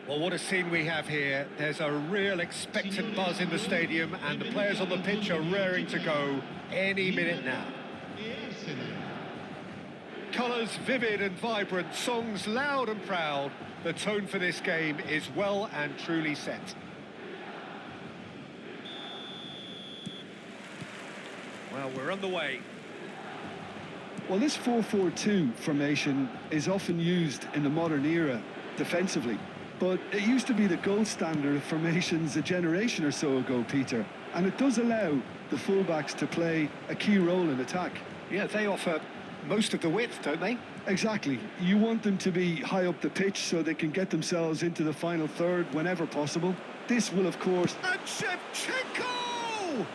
Well, what a scene we have here. There's a real expectant buzz in the stadium, and the players on the pitch are raring to go any minute now. Colours vivid and vibrant, songs loud and proud. The tone for this game is well and truly set. Well, we're on the way. Well, this 4-4-2 formation is often used in the modern era defensively, but it used to be the gold standard of formations a generation or so ago, Peter, and it does allow the fullbacks to play a key role in attack. Yeah, they offer most of the width, don't they? Exactly. You want them to be high up the pitch so they can get themselves into the final third whenever possible. This will, of course... And Shevchenko!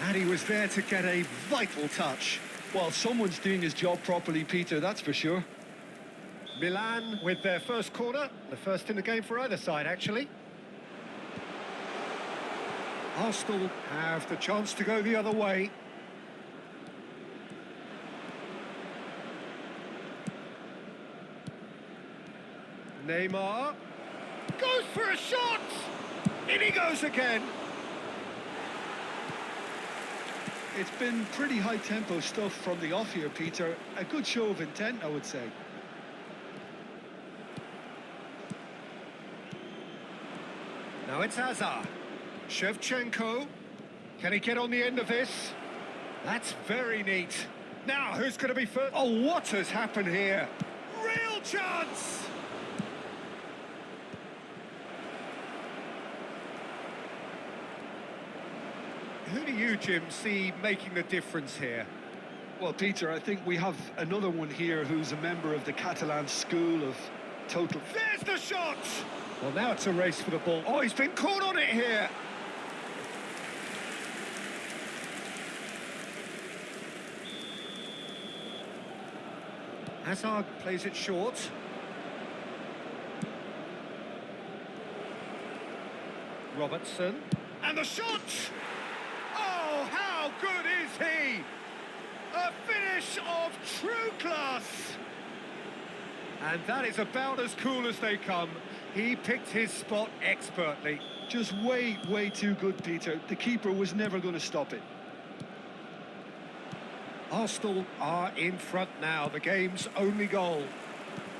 And he was there to get a vital touch. Well, someone's doing his job properly, Peter, that's for sure. Milan with their first corner, the first in the game for either side, actually. Arsenal have the chance to go the other way. Neymar goes for a shot! In he goes again! It's been pretty high-tempo stuff from the off here, Peter. A good show of intent, I would say. Now it's Hazard. Shevchenko. Can he get on the end of this? That's very neat. Now, who's going to be first? Oh, what has happened here? Real chance! Who do you, Jim, see making the difference here? Well, Peter, I think we have another one here who's a member of the Catalan school of total... There's the shot! Well, now it's a race for the ball. Oh, he's been caught on it here! Hazard plays it short. Robertson. And the shot! Oh, how good is he? A finish of true class! And that is about as cool as they come. He picked his spot expertly. Just way, way too good, Peter. The keeper was never going to stop it. Arsenal are in front now, the game's only goal.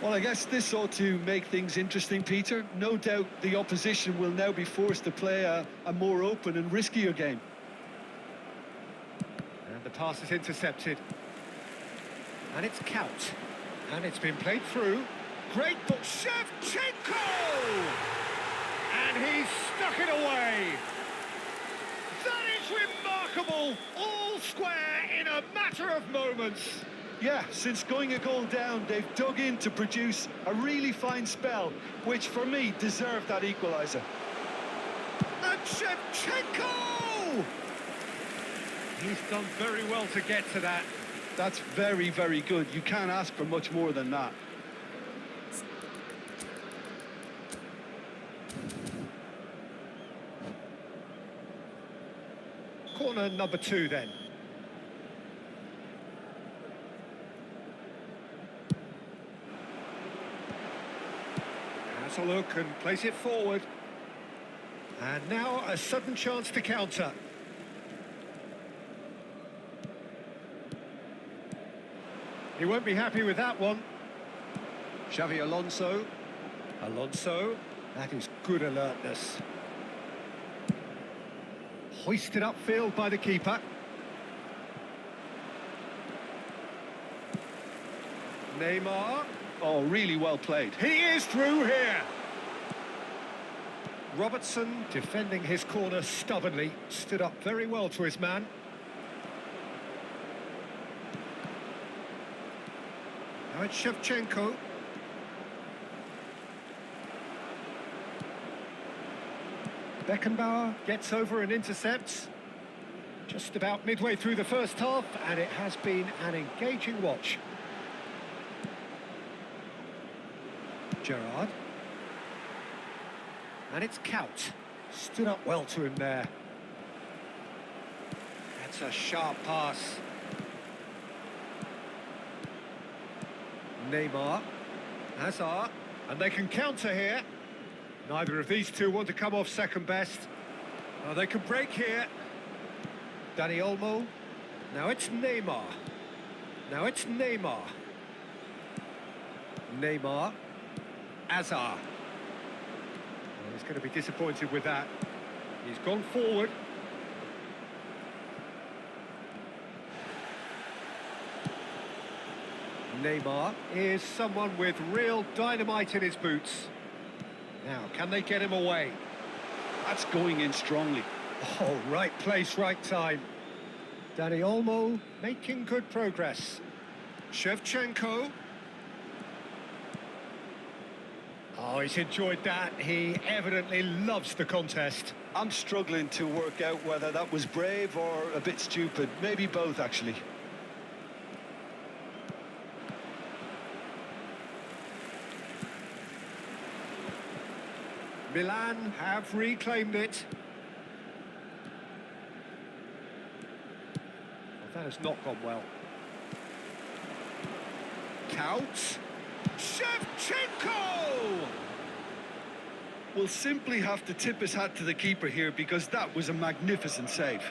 Well, I guess this ought to make things interesting, Peter. No doubt the opposition will now be forced to play a more open and riskier game. And the pass is intercepted. And it's Count. And it's been played through. Great ball, Shevchenko! And he's stuck it away. That is remarkable. All square in a matter of moments. Yeah, since going a goal down, they've dug in to produce a really fine spell, which for me deserved that equaliser. And Shevchenko! He's done very well to get to that. That's very, very good. You can't ask for much more than that. Corner number 2 then. Has a look and plays it forward. And now a sudden chance to counter. He won't be happy with that one. Xavi Alonso. Alonso. That is good alertness. Hoisted upfield by the keeper. Neymar. Oh, really well played. He is through here. Robertson defending his corner stubbornly. Stood up very well to his man. Now it's Shevchenko. Beckenbauer gets over and intercepts. Just about midway through the first half, and it has been an engaging watch. Gerrard. And it's Count. Stood up well to him there. That's a sharp pass. Neymar. Hazard. And they can counter here. Neither of these two want to come off second best. Oh, they can break here. Dani Olmo. Now it's Neymar. Now it's Neymar. Neymar. Hazard. Well, he's going to be disappointed with that. He's gone forward. Neymar is someone with real dynamite in his boots. Now, can they get him away? That's going in strongly. Oh, right place, right time. Dani Olmo making good progress. Shevchenko. Oh, he's enjoyed that. He evidently loves the contest. I'm struggling to work out whether that was brave or a bit stupid. Maybe both, actually. Milan have reclaimed it. Well, that has not gone well. Couch. Shevchenko! Will simply have to tip his hat to the keeper here because that was a magnificent save.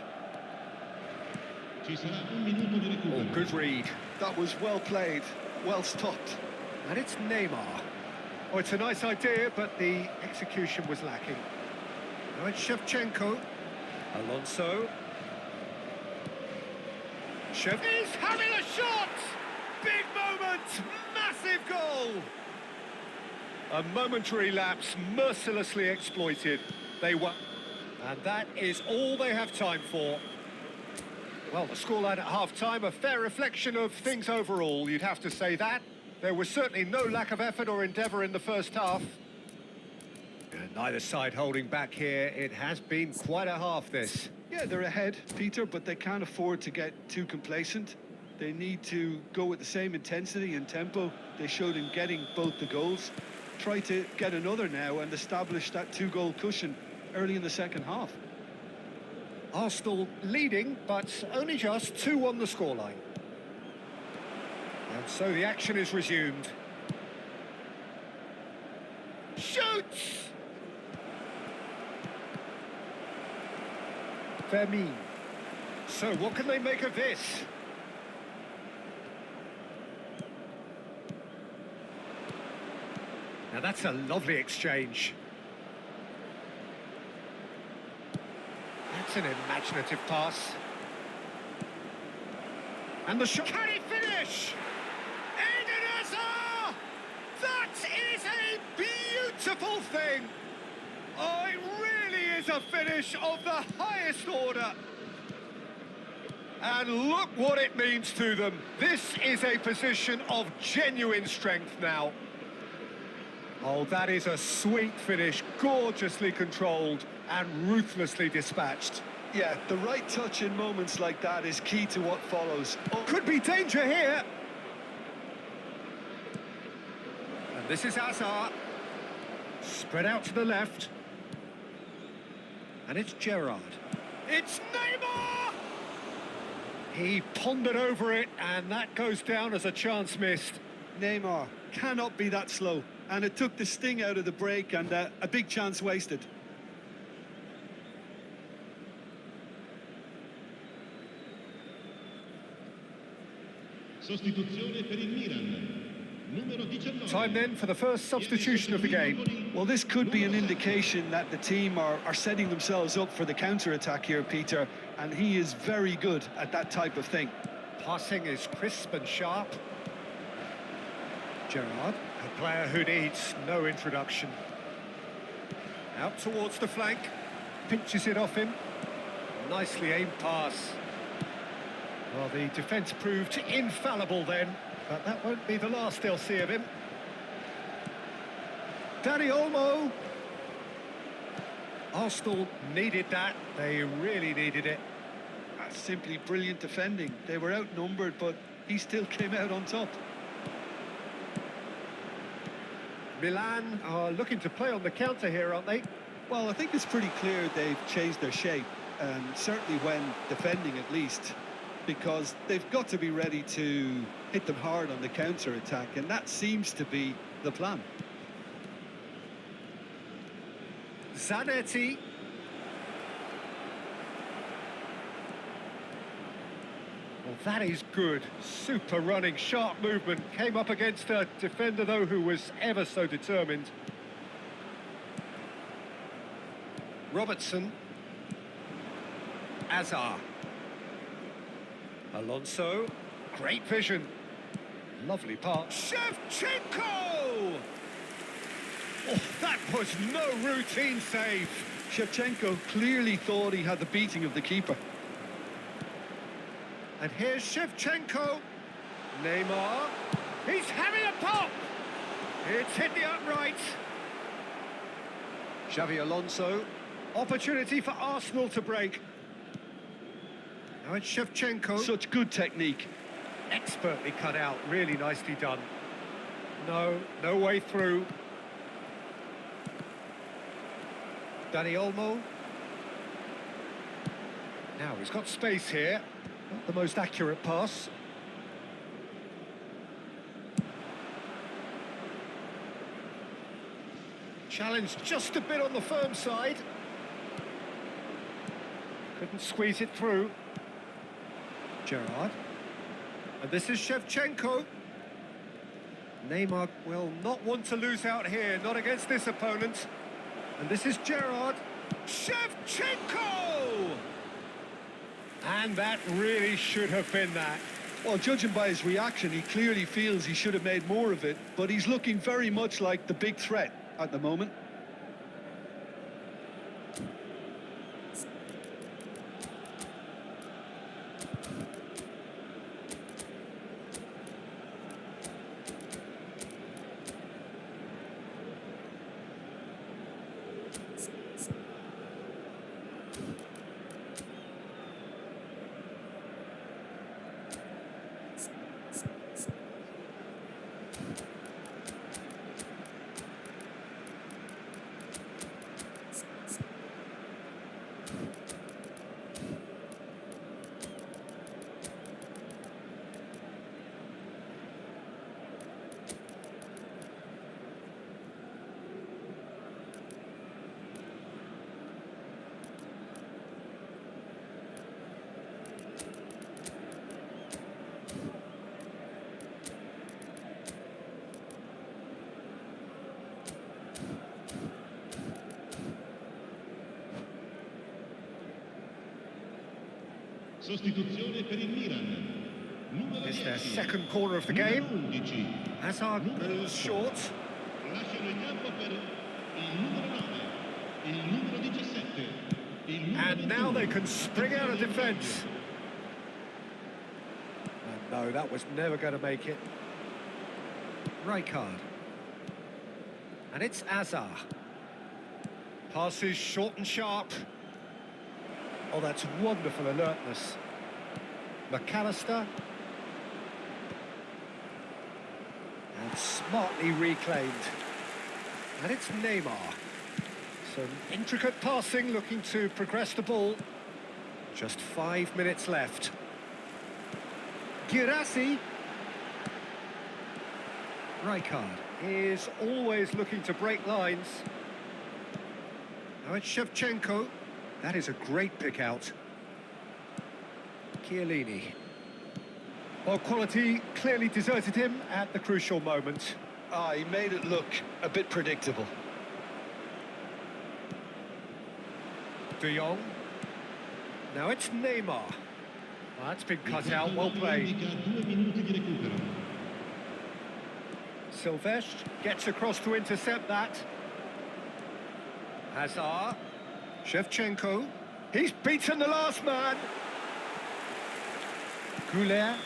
Oh, good read. That was well played, well stopped. And it's Neymar. Oh, it's a nice idea, but the execution was lacking. Now it's Shevchenko. Alonso. He's having a shot! Big moment! Massive goal! A momentary lapse mercilessly exploited. They won. And that is all they have time for. Well, the scoreline at half-time, a fair reflection of things overall, you'd have to say that. There was certainly no lack of effort or endeavour in the first half. And neither side holding back here. It has been quite a half, this. Yeah, they're ahead, Peter, but they can't afford to get too complacent. They need to go with the same intensity and tempo they showed in getting both the goals. Try to get another now and establish that two-goal cushion early in the second half. Arsenal leading, but only just 2 on the scoreline. And so the action is resumed. Shoots! Fermin. So what can they make of this? Now that's a lovely exchange. That's an imaginative pass. And the shot. Can he finish? Eden Hazard! That is a beautiful thing! Oh, it really is a finish of the highest order. And look what it means to them. This is a position of genuine strength now. Oh, that is a sweet finish, gorgeously controlled and ruthlessly dispatched. Yeah, the right touch in moments like that is key to what follows. Oh, could be danger here. And this is Hazard. Spread out to the left. And it's Gerrard. It's Neymar! He pondered over it, and that goes down as a chance missed. Neymar cannot be that slow. And it took the sting out of the break and a big chance wasted. Time then for the first substitution of the game. Well, this could be an indication that the team are setting themselves up for the counter-attack here, Peter, and he is very good at that type of thing. Passing is crisp and sharp. Gerrard, a player who needs no introduction. Out towards the flank, pinches it off him. Nicely aimed pass. Well, the defence proved infallible then, but that won't be the last they'll see of him. Dani Olmo. Arsenal needed that, they really needed it. That's simply brilliant defending. They were outnumbered, but he still came out on top. Milan are looking to play on the counter here, aren't they? Well, I think it's pretty clear they've changed their shape, certainly when defending at least, because they've got to be ready to hit them hard on the counter-attack, and that seems to be the plan. Zanetti. Well, that is good. Super running, sharp movement. Came up against a defender, though, who was ever so determined. Robertson. Azar. Alonso. Great vision. Lovely pass. Shevchenko! Oh, that was no routine save. Shevchenko clearly thought he had the beating of the keeper. And here's Shevchenko. Neymar. He's having a pop. It's hit the upright. Xavi Alonso. Opportunity for Arsenal to break. Now it's Shevchenko. Such good technique. Expertly cut out. Really nicely done. No way through. Dani Olmo. Now he's got space here. Not the most accurate pass. Challenge just a bit on the firm side. Couldn't squeeze it through. Gerrard. And this is Shevchenko. Neymar will not want to lose out here, not against this opponent. And this is Gerrard. Shevchenko! And that really should have been that. Well, judging by his reaction, he clearly feels he should have made more of it, but he's looking very much like the big threat at the moment. Sostituzione per il Milan. It's their second corner of the game. Hazard moves short. Lasciano il campo per il numero 9, il numero 17, il numero And now they can spring out of defence. And no, that was never going to make it. Rijkaard. And it's Azar. Passes short and sharp. Oh, that's wonderful alertness. McAllister. And smartly reclaimed. And it's Neymar. Some intricate passing, looking to progress the ball. Just 5 minutes left. Girassi. Rijkaard is always looking to break lines. Now it's Shevchenko. That is a great pick out. Chiellini. Well, quality clearly deserted him at the crucial moment. He made it look a bit predictable. De Jong. Now it's Neymar. That's been cut out, well played. Silvestre gets across to intercept that. Hazard. Shevchenko. He's beaten the last man. Goulet.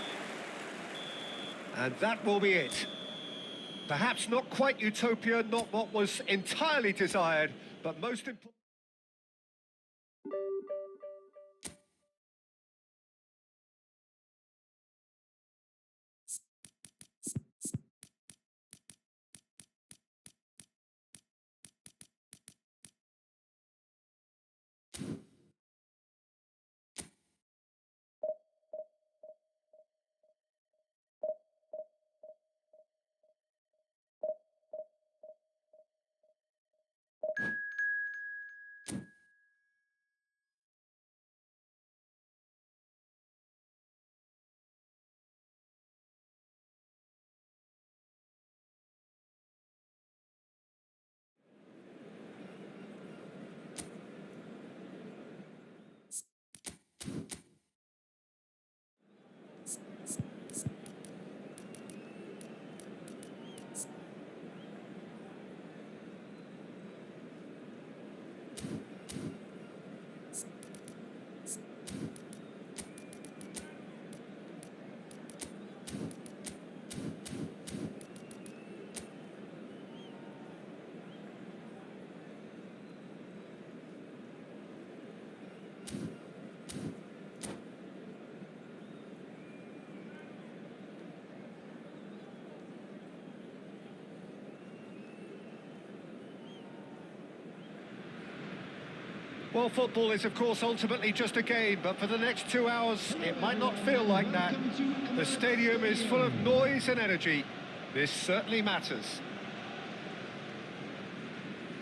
And that will be it. Perhaps not quite utopia, not what was entirely desired, but most important. Well, football is, of course, ultimately just a game, but for the next 2 hours, it might not feel like that. The stadium is full of noise and energy. This certainly matters.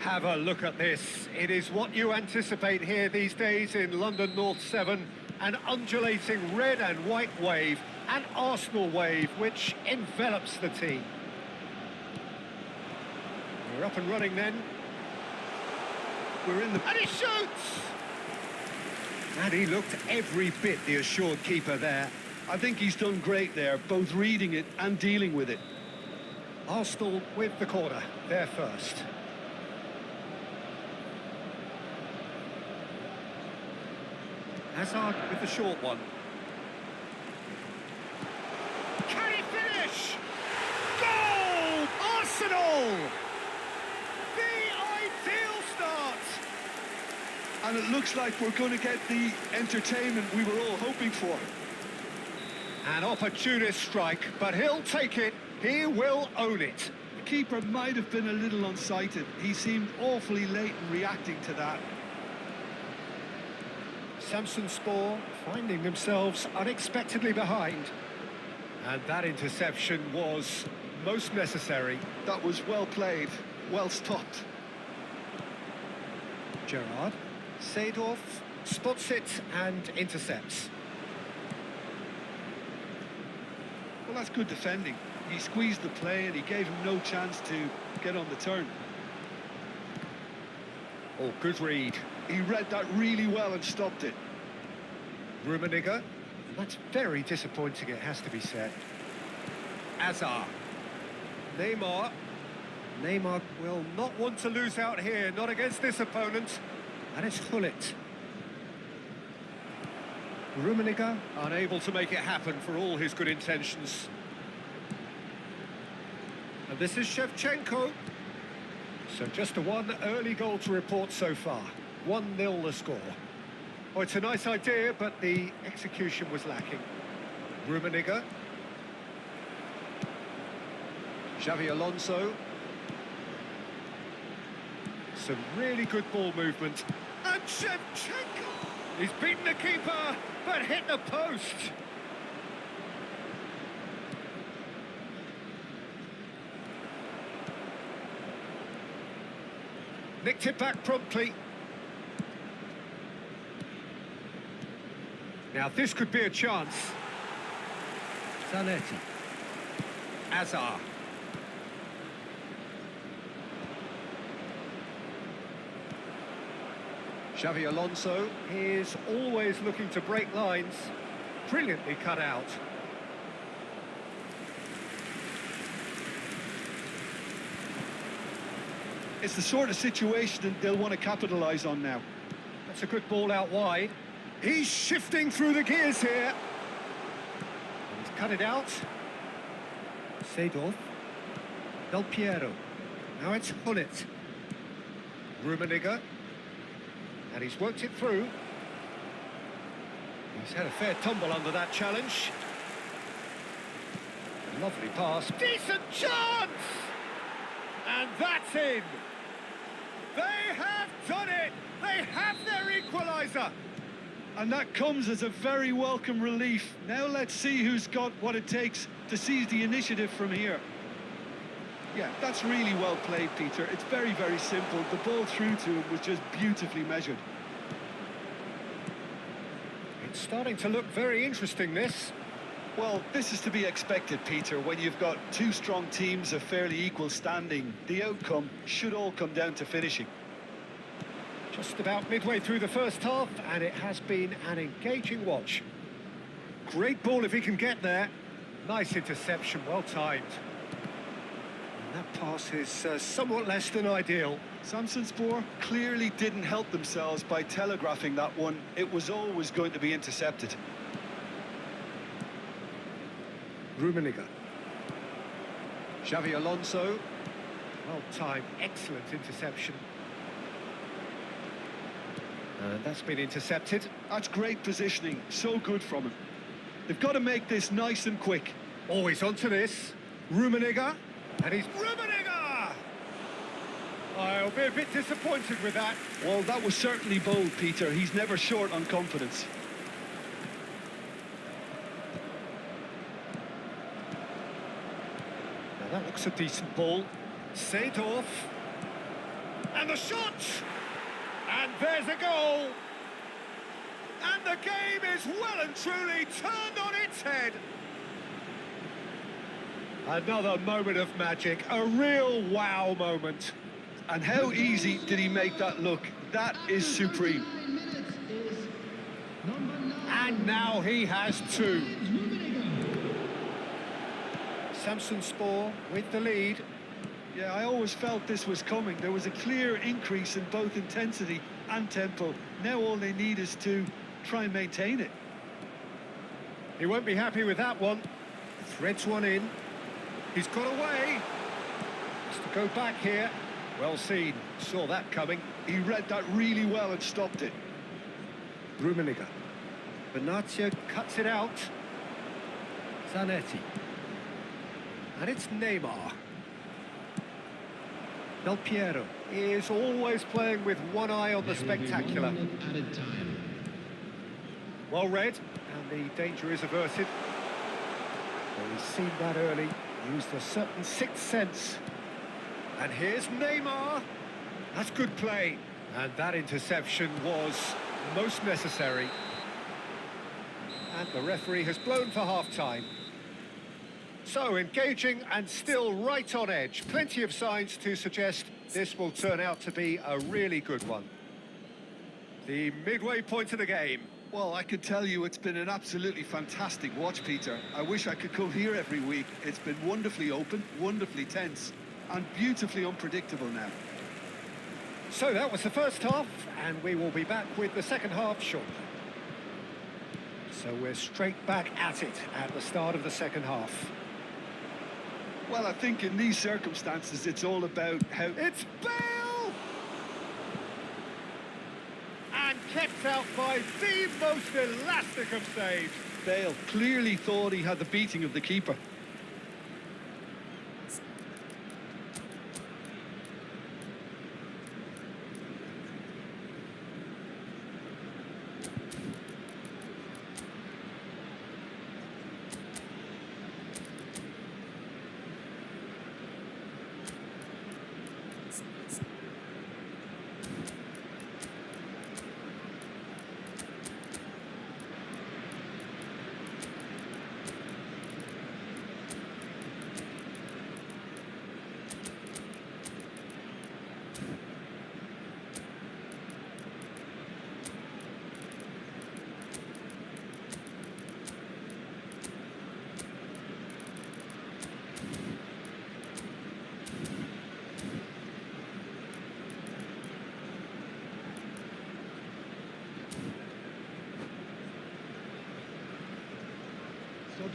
Have a look at this. It is what you anticipate here these days in London North 7. An undulating red and white wave, an Arsenal wave, which envelops the team. We're up and running then. We're in the... And he shoots! And he looked every bit the assured keeper there. I think he's done great there, both reading it and dealing with it. Arsenal with the corner, there first. Hazard with the short one. Can he finish? Goal! Arsenal! The ideal start! And it looks like we're going to get the entertainment we were all hoping for. An opportunist strike, but he'll take it. He will own it. The keeper might have been a little unsighted. He seemed awfully late in reacting to that. Samsunspor finding themselves unexpectedly behind. And that interception was most necessary. That was well played, well stopped. Gerrard, Seedorf spots it and intercepts. Well, that's good defending. He squeezed the play and he gave him no chance to get on the turn. Oh, good read. He read that really well and stopped it. Rummenigge. That's very disappointing, it has to be said. Hazard. Neymar. Neymar will not want to lose out here, not against this opponent. And it's Gullit. Rummenigge unable to make it happen for all his good intentions. And this is Shevchenko. So just a one early goal to report so far. 1-0 the score. Oh, it's a nice idea, but the execution was lacking. Rummenigge. Xavi Alonso. Some really good ball movement. And Shevchenko! He's beaten the keeper, but hit the post. Nicked it back promptly. Now this could be a chance. Zanetti. Hazard. Xavi Alonso is always looking to break lines. Brilliantly cut out. It's the sort of situation that they'll want to capitalise on now. That's a good ball out wide. He's shifting through the gears here. He's cut it out. Seedorf. Del Piero. Now it's Gullit. Rummenigge. And he's worked it through. He's had a fair tumble under that challenge. Lovely pass. Decent chance! And that's in. They have done it. They have their equaliser. And that comes as a very welcome relief. Now let's see who's got what it takes to seize the initiative from here. Yeah, that's really well played, Peter. It's very, very simple. The ball through to him was just beautifully measured. It's starting to look very interesting, this. Well, this is to be expected, Peter. When you've got two strong teams of fairly equal standing, the outcome should all come down to finishing. Just about midway through the first half, and it has been an engaging watch. Great ball if he can get there. Nice interception, well timed. And that pass is somewhat less than ideal. Samsunspor clearly didn't help themselves by telegraphing that one. It was always going to be intercepted. Rummenigge. Xavi Alonso. Well timed, excellent interception. And that's been intercepted. That's great positioning, so good from him. They've got to make this nice and quick. Always onto this. Rummenigge. And he's Rummenigge! I'll be a bit disappointed with that. Well, that was certainly bold, Peter. He's never short on confidence. Now that looks a decent ball. Seedorf. And the shot! And there's a goal! And the game is well and truly turned on its head. Another moment of magic, a real wow moment. And how easy did he make that look? That is supreme. And now he has two. Samsunspor with the lead. Yeah, I always felt this was coming. There was a clear increase in both intensity and tempo. Now all they need is to try and maintain it. He won't be happy with that one. Threads one in. He's got away. Has to go back here. Well seen. Saw that coming. He read that really well and stopped it. Rummenigge. Benatia cuts it out. Zanetti. And it's Neymar. Del Piero is always playing with one eye on the spectacular. Added time. Well read, and the danger is averted. Well, he's seen that early, used a certain sixth sense. And here's Neymar. That's good play. And that interception was most necessary. And the referee has blown for half-time. So, engaging and still right on edge. Plenty of signs to suggest this will turn out to be a really good one. The midway point of the game. Well, I could tell you it's been an absolutely fantastic watch, Peter. I wish I could come here every week. It's been wonderfully open, wonderfully tense, and beautifully unpredictable now. So that was the first half, and we will be back with the second half shortly. So we're straight back at it at the start of the second half. Well, I think in these circumstances, it's all about how... It's Bale! And kept out by the most elastic of saves. Bale clearly thought he had the beating of the keeper.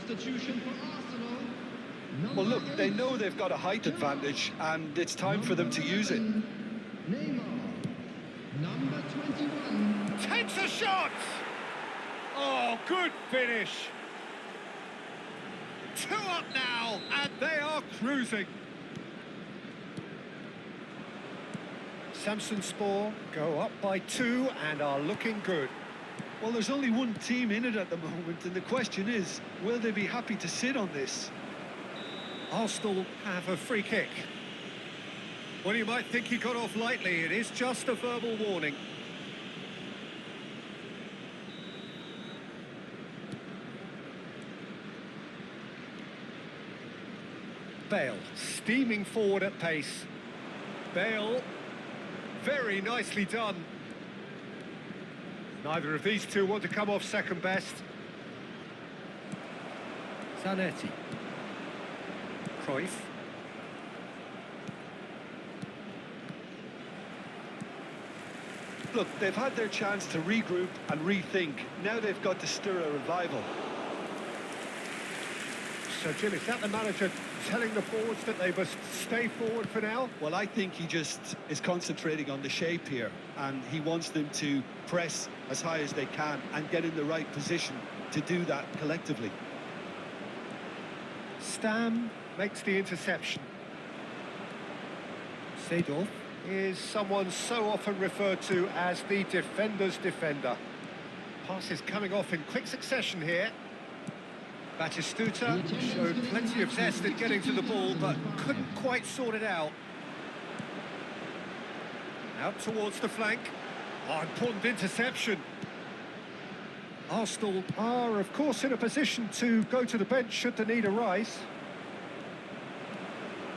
Substitution for Arsenal. Well, look, they know they've got a height advantage, and it's time for them to use it. Neymar, number 21. Takes a shot! Oh, good finish. 2 up now, and they are cruising. Samsunspor go up by 2 and are looking good. Well, there's only one team in it at the moment, and the question is, will they be happy to sit on this? Arsenal have a free kick. Well, you might think he got off lightly. It is just a verbal warning. Bale steaming forward at pace. Bale, very nicely done. Neither of these two want to come off second best. Zanetti. Cruyff. Look, they've had their chance to regroup and rethink. Now they've got to stir a revival. So, Jim, is that the manager telling the forwards that they must stay forward for now? Well, I think he just is concentrating on the shape here, and he wants them to press as high as they can and get in the right position to do that collectively. Stam makes the interception. Seedorf. is someone so often referred to as the defender's defender. Pass is coming off in quick succession here. Batistuta showed plenty of zest in getting to the ball, but couldn't quite sort it out. Out towards the flank. Oh, important interception. Arsenal are, of course, in a position to go to the bench should the need arise.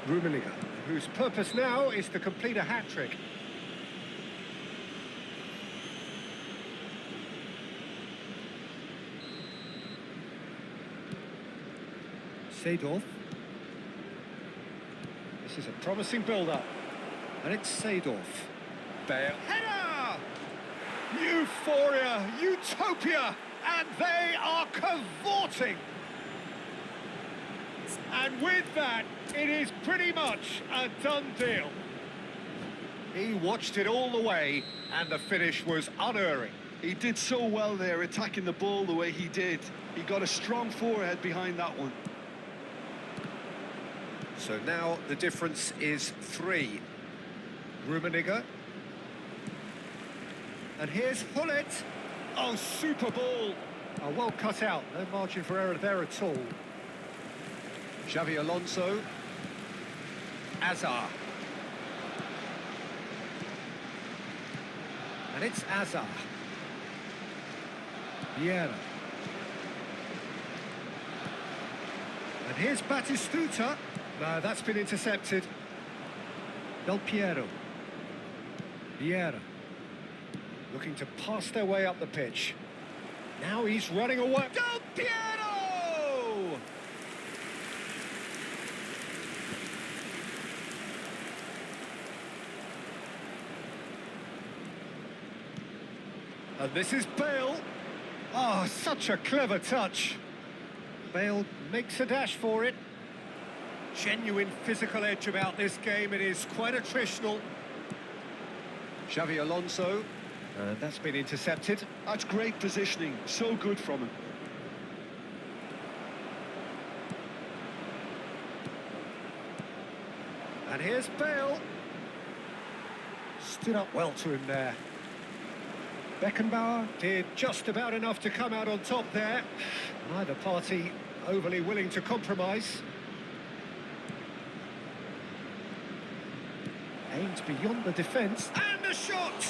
Rummenigge, whose purpose now is to complete a hat-trick. Seedorf. This is a promising build-up. And it's Seedorf. Bale. Header! Euphoria, utopia, and they are cavorting. And with that, it is pretty much a done deal. He watched it all the way, and the finish was unerring. He did so well there, attacking the ball the way he did. He got a strong forehead behind that one. So now the difference is 3. Rummenigge. And here's Hullet. Oh, super ball. Oh, well cut out. No margin for error there at all. Xavi Alonso. Azar. And it's Azar. Vieira. And here's Batistuta. No, that's been intercepted. Del Piero. Vieira. Looking to pass their way up the pitch. Now he's running away. Del Piero! And this is Bale. Oh, such a clever touch. Bale makes a dash for it. Genuine physical edge about this game. It is quite attritional. Xavi Alonso. And that's been intercepted. That's great positioning. So good from him. And here's Bale. Stood up well to him there. Beckenbauer did just about enough to come out on top there. Neither party overly willing to compromise. Aimed beyond the defence. And the shot!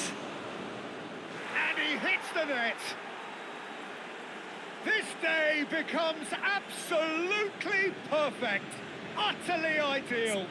And he hits the net. This day becomes absolutely perfect. Utterly ideal.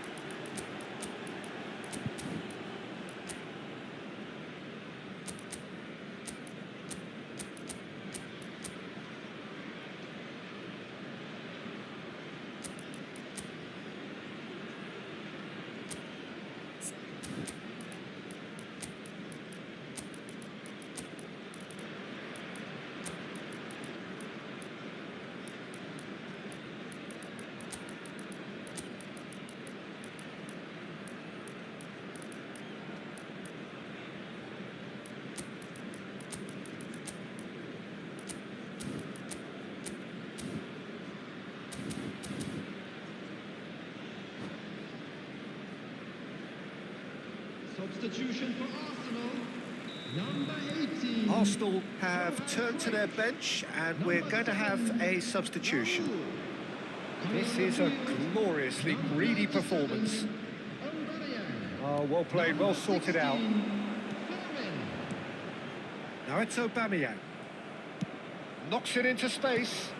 Substitution for Arsenal, number 18. Arsenal have turned to their bench and we're going to have a substitution. This is a gloriously greedy performance. Oh, well played, well sorted out. Now it's Aubameyang. Knocks it into space.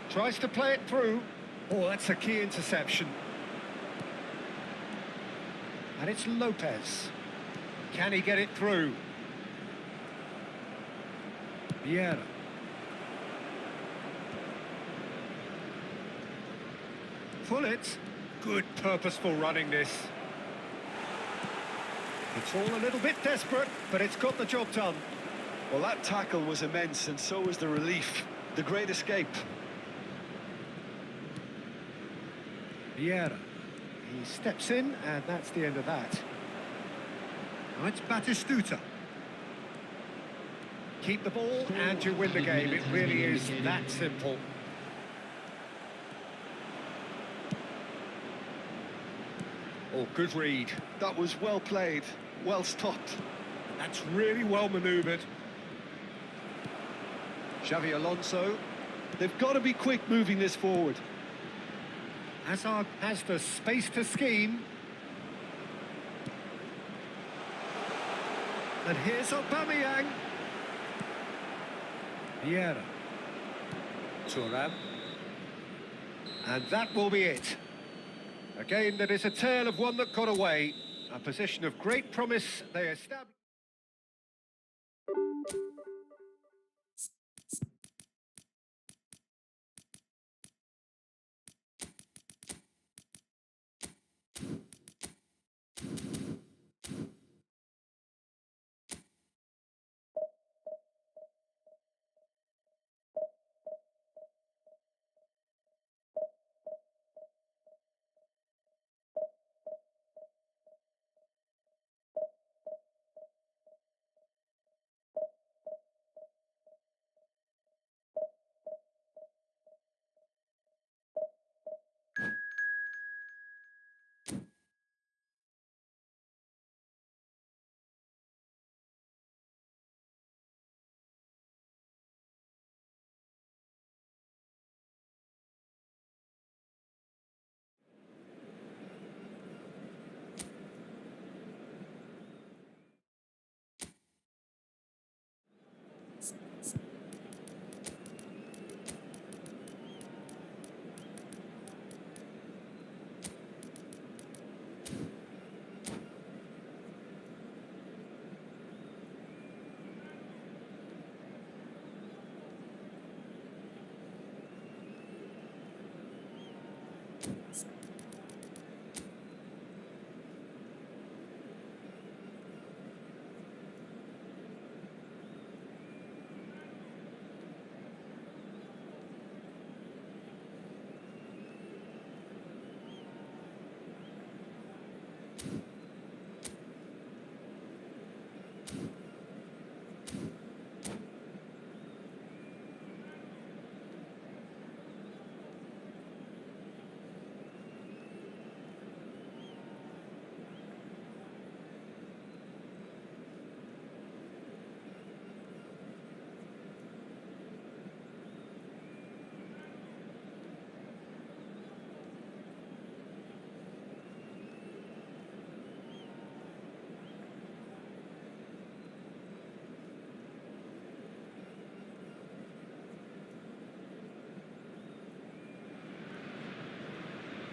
Tries to play it through. Oh, that's a key interception. And it's Lopez. Can he get it through? Vieira. Hullet. Good purposeful running this. It's all a little bit desperate, but it's got the job done. Well, that tackle was immense, and so was the relief. The great escape. Vieira. He steps in, and that's the end of that. Now it's Batistuta. Keep the ball, and you win the game. It really is that simple. Oh, good read. That was well played, well stopped. That's really well manoeuvred. Xavi Alonso. They've got to be quick moving this forward. Hazard has the space to scheme. And here's Aubameyang. Vieira. Thuram. And that will be it. A game that is a tale of one that got away. A position of great promise they established.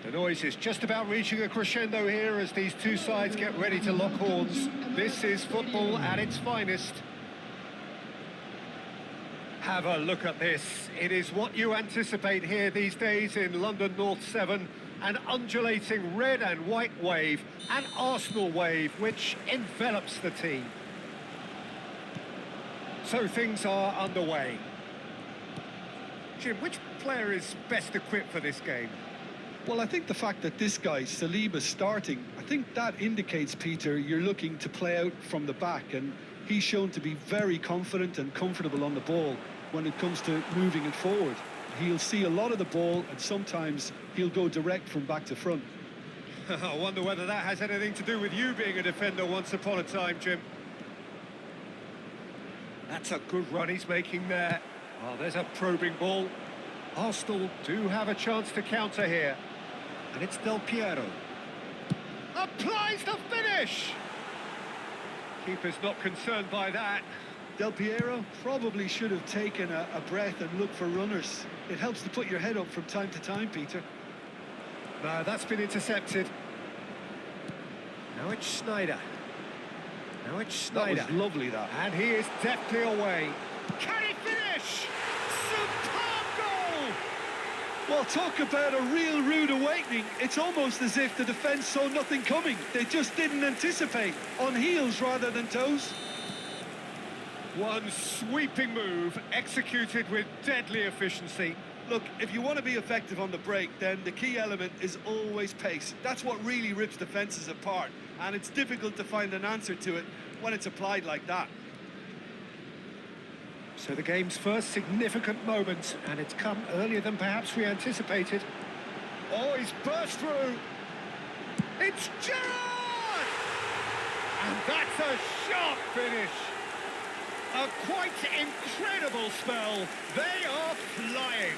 The noise is just about reaching a crescendo here as these two sides get ready to lock horns. This is football at its finest. Have a look at this. It is what you anticipate here these days in London North 7. An undulating red and white wave, an Arsenal wave which envelops the team. So things are underway. Jim, which player is best equipped for this game? Well, I think the fact that this guy, Saliba's starting, I think that indicates, Peter, you're looking to play out from the back, and he's shown to be very confident and comfortable on the ball when it comes to moving it forward. He'll see a lot of the ball, and sometimes he'll go direct from back to front. I wonder whether that has anything to do with you being a defender once upon a time, Jim. That's a good run he's making there. Well, there's a probing ball. Arsenal do have a chance to counter here. And it's Del Piero. Applies the finish! Keeper's not concerned by that. Del Piero probably should have taken a breath and looked for runners. It helps to put your head up from time to time, Peter. No, that's been intercepted. Now it's Snyder. That was lovely, that. And he is deftly away. Can he finish? Superb goal! Well, talk about a real rude awakening. It's almost as if the defence saw nothing coming. They just didn't anticipate. On heels rather than toes. One sweeping move, executed with deadly efficiency. Look, if you want to be effective on the break, then the key element is always pace. That's what really rips defences apart, and it's difficult to find an answer to it when it's applied like that. So the game's first significant moment, and it's come earlier than perhaps we anticipated. Oh, he's burst through. It's Gerrard! And that's a sharp finish. A quite incredible spell. They are flying.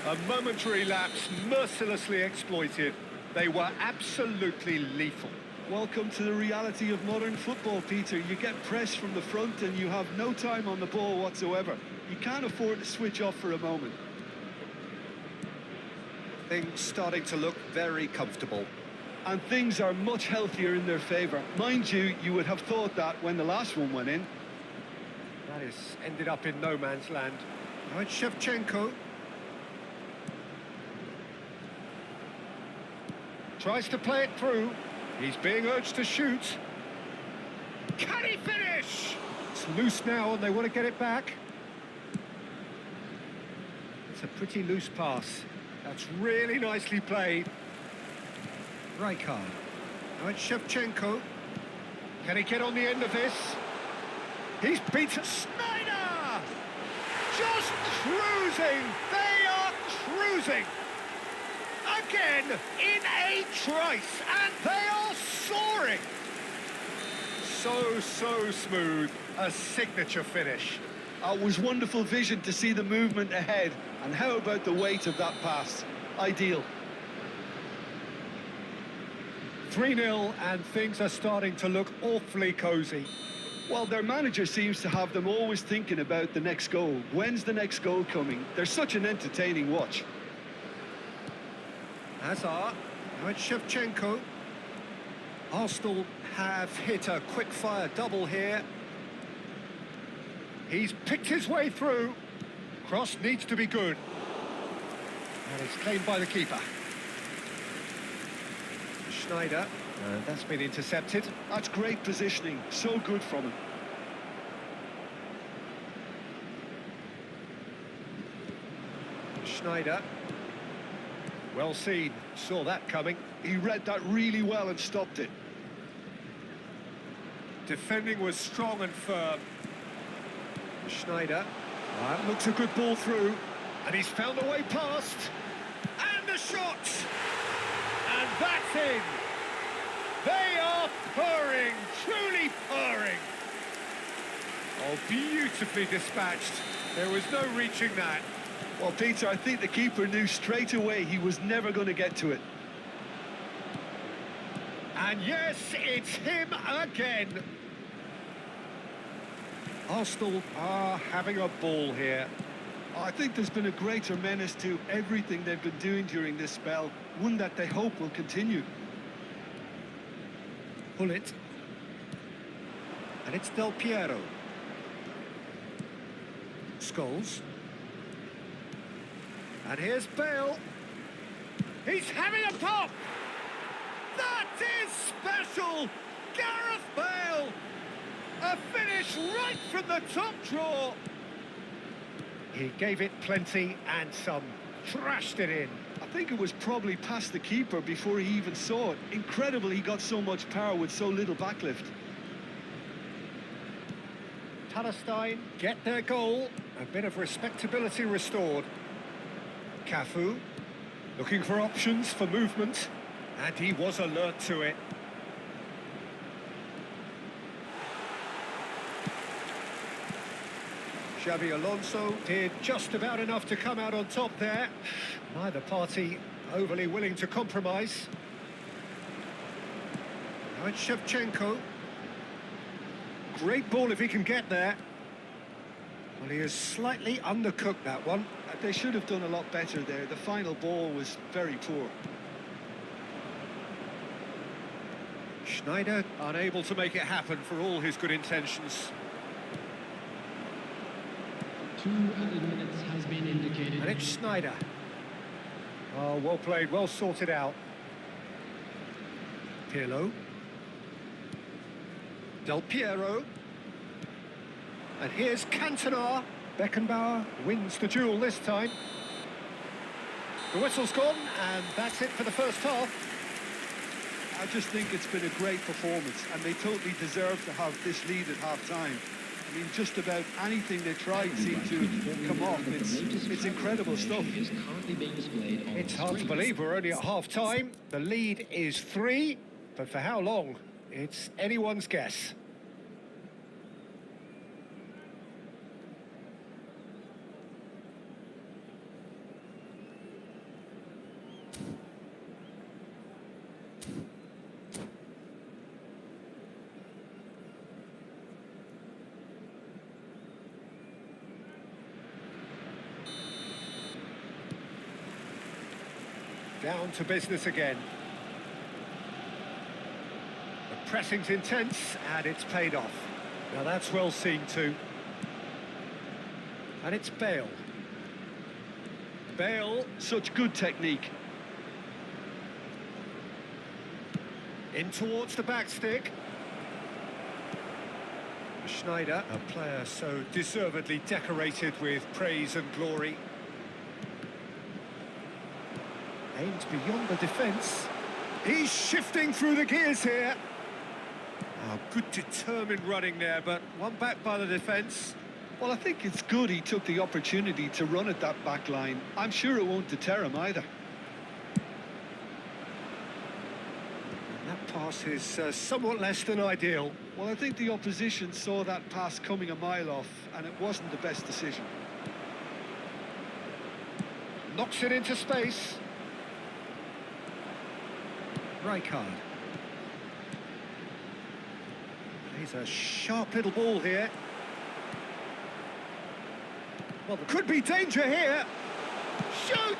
A momentary lapse mercilessly exploited. They were absolutely lethal. Welcome to the reality of modern football, Peter. You get pressed from the front and you have no time on the ball whatsoever. You can't afford to switch off for a moment. Things starting to look very comfortable. And things are much healthier in their favour. Mind you, you would have thought that when the last one went in. That has ended up in no man's land. Now it's Shevchenko. Tries to play it through. He's being urged to shoot. Can he finish? It's loose now and they want to get it back. It's a pretty loose pass. That's really nicely played. Rijkaard. Now it's Shevchenko. Can he get on the end of this? He's beaten Snyder! Just cruising! They are cruising! Again, in a trice, and they are soaring! So smooth. A signature finish. It was wonderful vision to see the movement ahead. And how about the weight of that pass? Ideal. 3-0, and things are starting to look awfully cosy. Well, their manager seems to have them always thinking about the next goal. When's the next goal coming? They're such an entertaining watch. Hazard, now it's Shevchenko. Arsenal have hit a quick-fire double here. He's picked his way through. Cross needs to be good. And it's claimed by the keeper. Schneider, and that's been intercepted. That's great positioning. So good from him. Schneider. Well seen. Saw that coming. He read that really well and stopped it. Defending was strong and firm. Schneider. That looks a good ball through. And he's found a way past. And the shot! And that's in! They are purring, truly purring. Oh, beautifully dispatched. There was no reaching that. Well, Peter, I think the keeper knew straight away he was never going to get to it. And yes, it's him again. Arsenal are having a ball here. I think there's been a greater menace to everything they've been doing during this spell, one that they hope will continue. Pull it. And it's Del Piero. Scholes. And here's Bale. He's having a pop! That is special! Gareth Bale! A finish right from the top draw! He gave it plenty and some. Thrashed it in. I think it was probably past the keeper before he even saw it. Incredible he got so much power with so little backlift. Palestine get their goal. A bit of respectability restored. Cafu looking for options for movement. And he was alert to it. Xabi Alonso did just about enough to come out on top there. Neither party overly willing to compromise. Now it's Shevchenko. Great ball if he can get there. Well, he has slightly undercooked that one. They should have done a lot better there. The final ball was very poor. Schneider unable to make it happen for all his good intentions. 2 added minutes has been indicated. And it's Snyder. Oh, well played, well sorted out. Pirlo. Del Piero. And here's Cantona. Beckenbauer wins the duel this time. The whistle's gone, and that's it for the first half. I just think it's been a great performance, and they totally deserve to have this lead at half-time. I mean, just about anything they tried seemed to come off. It's incredible stuff. Is currently being displayed on It's the hard to screen. believe we're only at half-time. The lead is 3, but for how long? It's anyone's guess. Down to business again. The pressing's intense, and it's paid off. Now that's well seen too. And it's Bale. Bale Such good technique. in towards the back stick. Schneider, a player so deservedly decorated with praise and glory. Aimed beyond the defence. He's shifting through the gears here. Oh, good determined running there, but one back by the defence. Well, I think it's good he took the opportunity to run at that back line. I'm sure it won't deter him either. That pass is somewhat less than ideal. Well, I think the opposition saw that pass coming a mile off, and it wasn't the best decision. Knocks it into space. Rijkaard. He's a sharp little ball here. Well, there could be danger here. Shoots!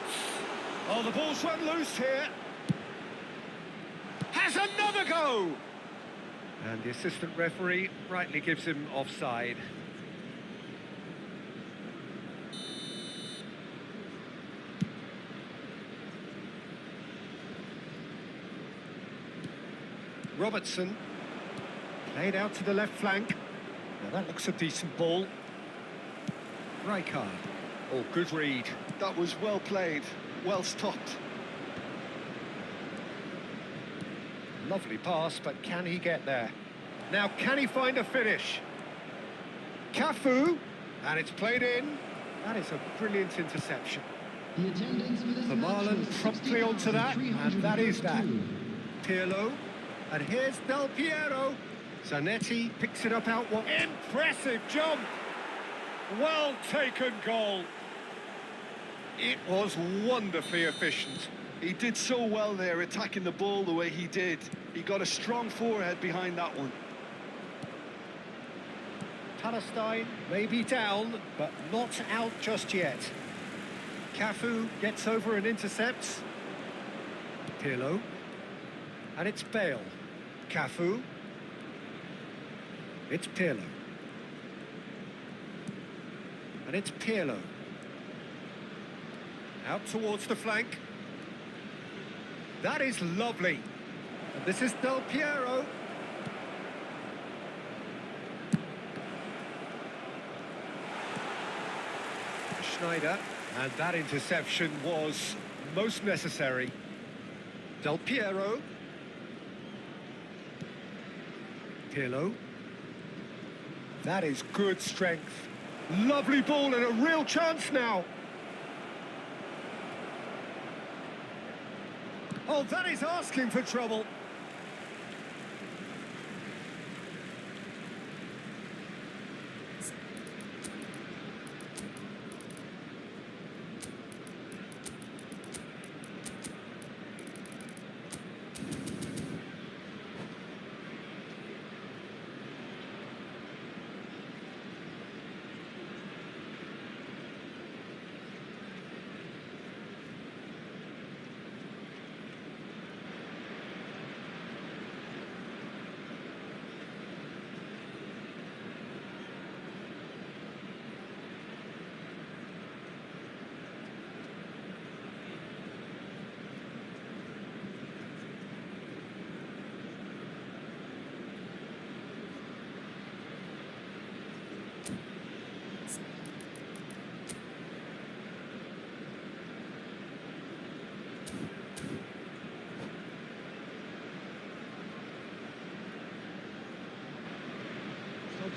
Oh, the ball's run loose here. Has another go! And the assistant referee rightly gives him offside. Robertson. Played out to the left flank. Now that looks a decent ball. Rijkaard. Oh, good read. That was well played, well stopped. Lovely pass, but can he get there? Now, can he find a finish? Cafu, and it's played in. That is a brilliant interception. The attendance for this match Vermaelen was promptly onto that, and that is that. 60,332. Pirlo, and here's Del Piero. Zanetti picks it up out wide. Impressive jump! Well taken goal. It was wonderfully efficient. He did so well there, attacking the ball the way he did. He got a strong forehead behind that one. Palestine may be down, but not out just yet. Cafu gets over and intercepts. Pirlo. And it's Bale. Cafu. It's Pirlo. And it's Pirlo. Out towards the flank. That is lovely. And this is Del Piero. Schneider. And that interception was most necessary. Del Piero. Pirlo. That is good strength. Lovely ball and a real chance now. Oh, that is asking for trouble.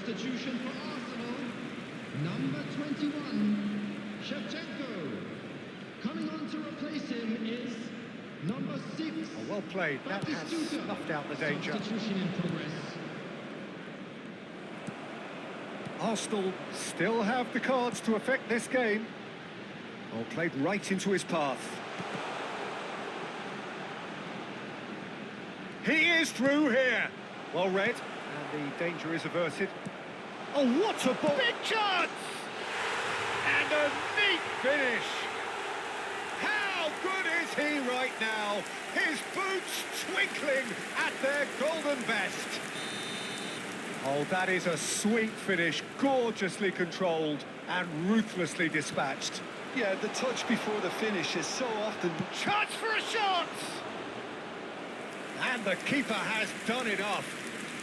Substitution for Arsenal. 21, Shevchenko. Coming on to replace him is number 6. Oh, well played. That has Batistuta. snuffed out the danger. Substitution in progress. Arsenal still have the cards to affect this game. Oh, played right into his path. He is through here. Well read, and the danger is averted. Oh, what a ball! Big chance! And a neat finish. How good is he right now? His boots twinkling at their golden best. Oh, that is a sweet finish, gorgeously controlled and ruthlessly dispatched. Yeah, the touch before the finish is so often... Chance for a shot! And the keeper has done it off.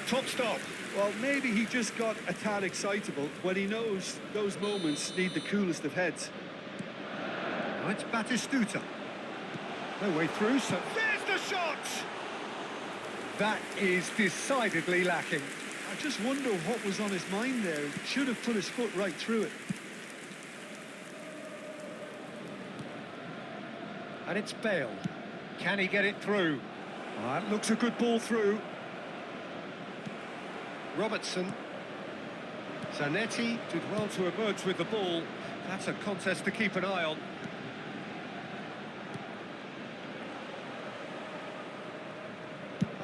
Top stop. Well, maybe he just got a tad excitable when he knows those moments need the coolest of heads. Now it's Batistuta. No way through, so there's the shot! That is decidedly lacking. I just wonder what was on his mind there. Should have put his foot right through it. And it's Bale. Can he get it through? That looks a good ball through. Robertson. Zanetti did well to emerge with the ball. That's a contest to keep an eye on.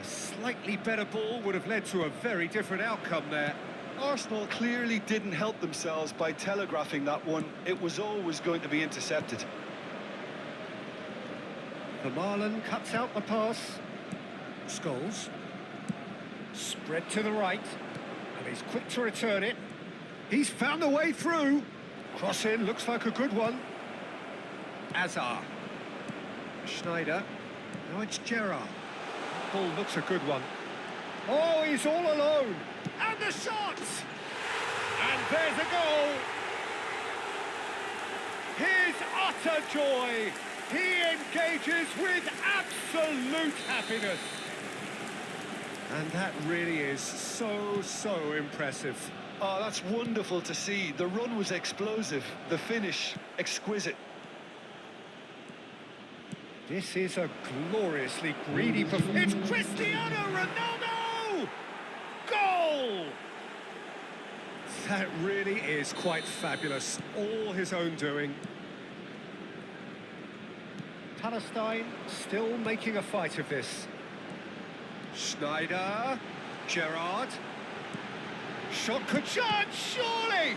A slightly better ball would have led to a very different outcome there. Arsenal clearly didn't help themselves by telegraphing that one. It was always going to be intercepted. Vermaelen cuts out the pass. Scholes. Spread to the right. And he's quick to return it. He's found a way through. Cross in, looks like a good one. Azar. Schneider. Now it's Gerrard. Ball looks a good one. Oh, he's all alone. And the shot! And there's a goal. His utter joy. He engages with absolute happiness. And that really is so impressive. Oh, that's wonderful to see. The run was explosive, the finish exquisite. This is a gloriously greedy performance. It's Cristiano Ronaldo! Goal! That really is quite fabulous. All his own doing. Palestine still making a fight of this. Schneider, Gerrard. Shot could charge, surely!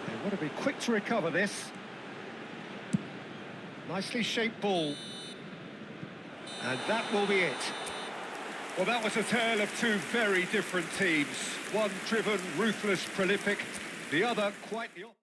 They want to be quick to recover this. Nicely shaped ball. And that will be it. Well, that was a tale of two very different teams. One driven, ruthless, prolific. The other quite the opposite.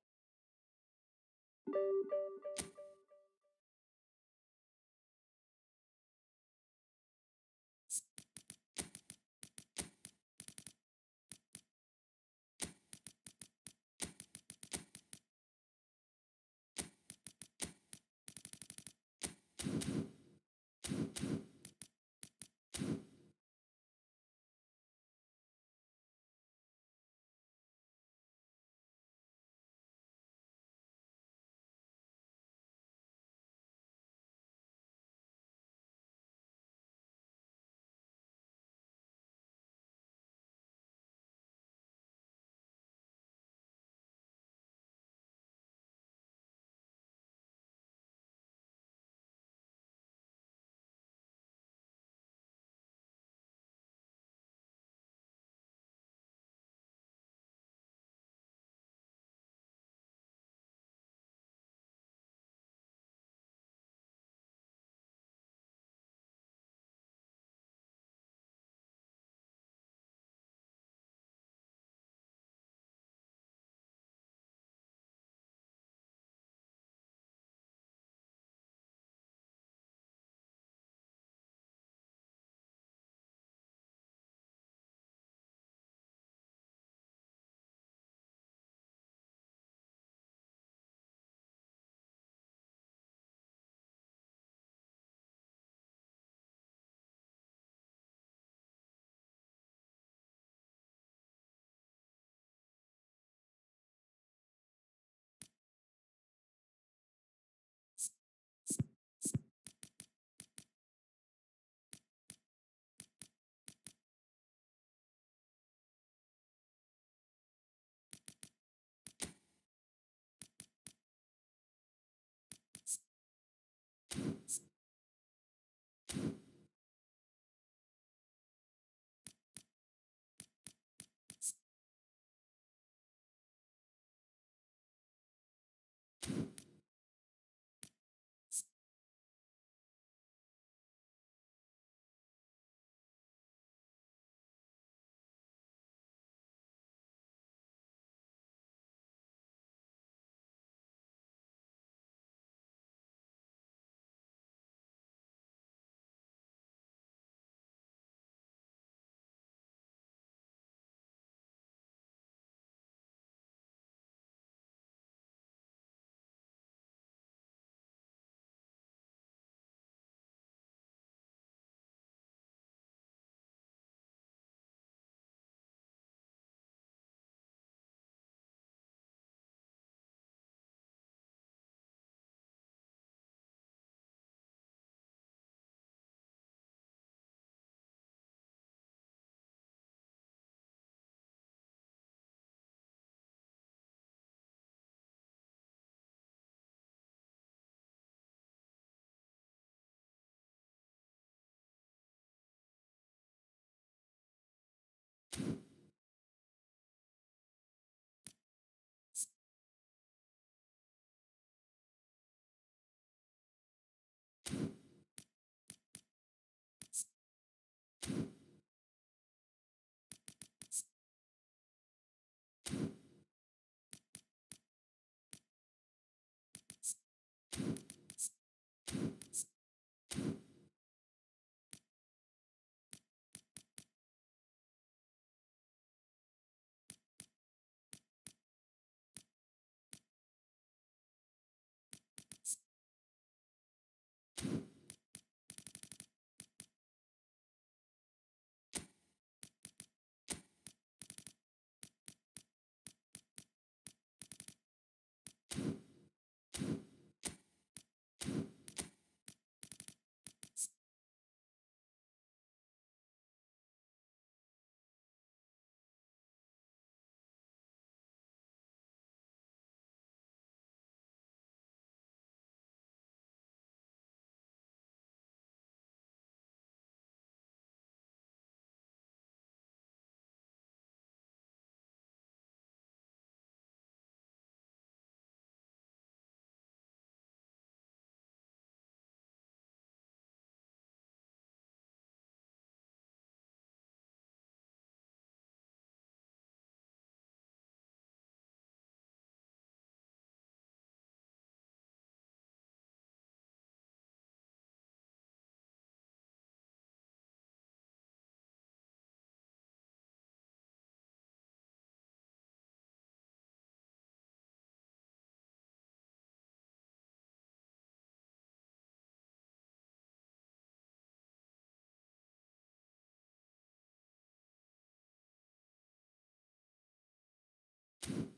you.